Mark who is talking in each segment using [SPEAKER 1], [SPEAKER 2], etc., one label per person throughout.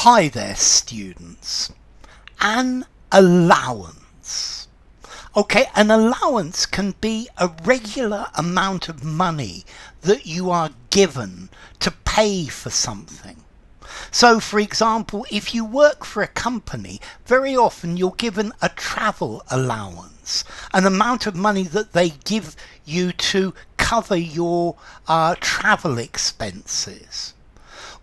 [SPEAKER 1] Hi there, students. An allowance. Okay, an allowance can be a regular amount of money that you are given to pay for something. So, for example, if you work for a company, very often you're given a travel allowance, an amount of money that they give you to cover your travel expenses.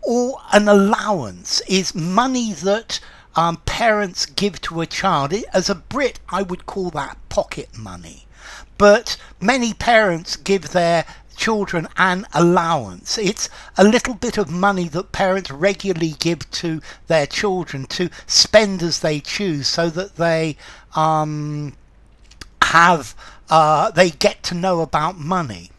[SPEAKER 1] Or an allowance is money that parents give to a child. As a Brit, I would call that pocket money. But many parents give their children an allowance. It's a little bit of money that parents regularly give to their children to spend as they choose, so that they they get to know about money.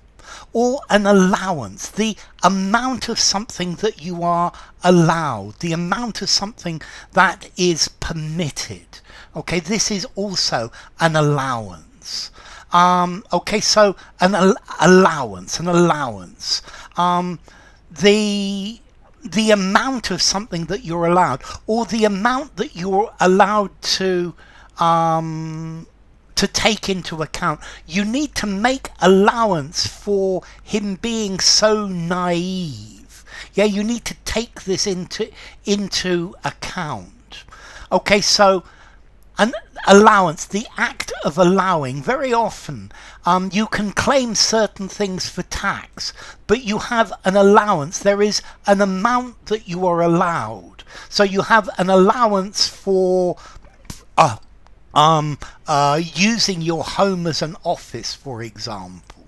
[SPEAKER 1] Or an allowance, the amount of something that you are allowed, the amount of something that is permitted. Okay, this is also an allowance. Okay, so an allowance. The amount of something that you're allowed, or the amount that you're allowed to take into account. You need to make allowance for him being so naive. Yeah, you need to take this into account. Okay, so an allowance, the act of allowing, very often you can claim certain things for tax, but you have an allowance. There is an amount that you are allowed. So you have an allowance for using your home as an office, for example.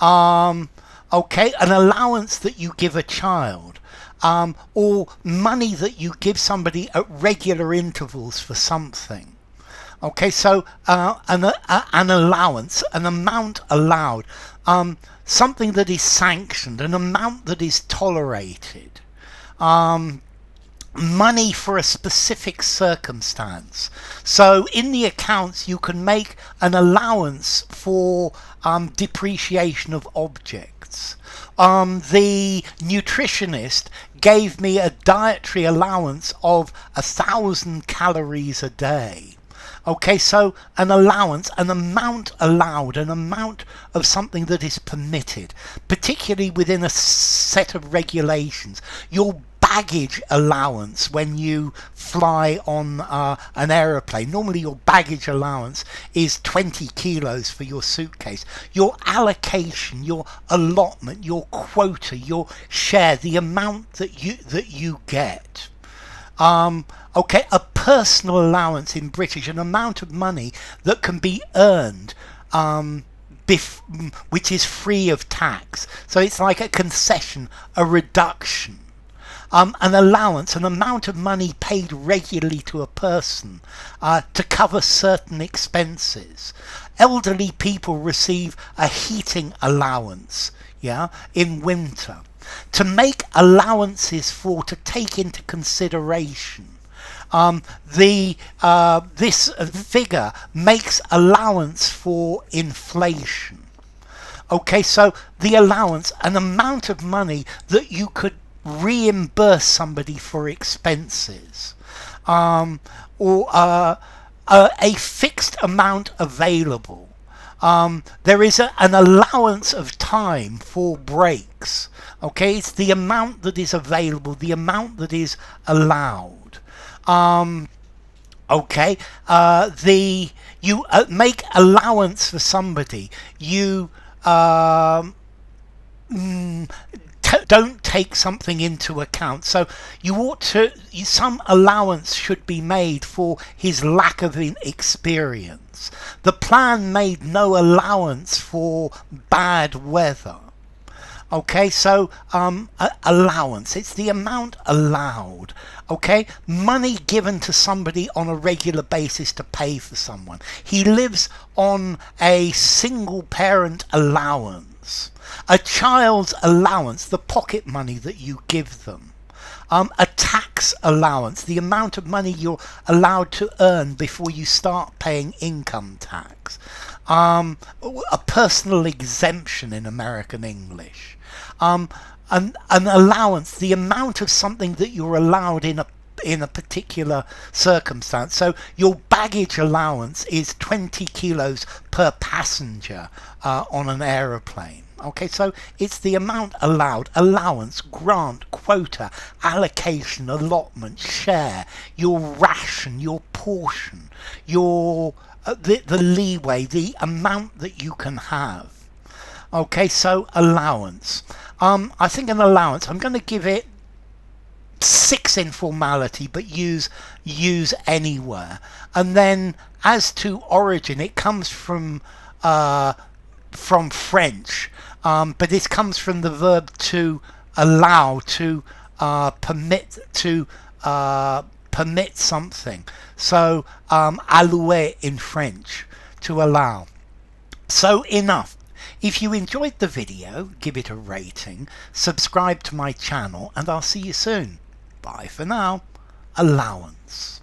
[SPEAKER 1] Okay, an allowance that you give a child, or money that you give somebody at regular intervals for something. Okay, so an allowance, an amount allowed, something that is sanctioned, an amount that is tolerated. Money for a specific circumstance. So in the accounts you can make an allowance for depreciation of objects. The nutritionist gave me a dietary allowance of 1,000 calories a day. Okay, so an allowance, an amount allowed, an amount of something that is permitted, particularly within a set of regulations. Your baggage allowance when you fly on an aeroplane. Normally your baggage allowance is 20 kilos for your suitcase. Your allocation, your allotment, your quota, your share, the amount that you get. Okay, a personal allowance in British, an amount of money that can be earned which is free of tax. So it's like a concession, a reduction. An allowance, an amount of money paid regularly to a person to cover certain expenses. Elderly people receive a heating allowance, in winter. To make allowances to take into consideration. This figure makes allowance for inflation. Okay, so the allowance, an amount of money that you could reimburse somebody for expenses, or a fixed amount available. There is an allowance of time for breaks. Okay, it's the amount that is available, the amount that is allowed. Okay, you make allowance for somebody. You don't take something into account. So some allowance should be made for his lack of experience. The plan made no allowance for bad weather. Okay, so allowance, it's the amount allowed. Okay, money given to somebody on a regular basis to pay for someone. He lives on a single parent allowance. A child's allowance, the pocket money that you give them. A tax allowance, the amount of money you're allowed to earn before you start paying income tax. A personal exemption in American English. An allowance, the amount of something that you're allowed in a a particular circumstance. So your baggage allowance is 20 kilos per passenger on an aeroplane. Okay, so it's the amount allowed, allowance, grant, quota, allocation, allotment, share, your ration, your portion, your the leeway, the amount that you can have. Okay, so allowance. I think an allowance, I'm going to give it 6 in formality, but use anywhere. And then as to origin, it comes from French, but it comes from the verb to allow, to permit, to permit something. So allouer in French, to allow. So enough. If you enjoyed the video, give it a rating, subscribe to my channel, and I'll see you soon. Bye for now. Allowance.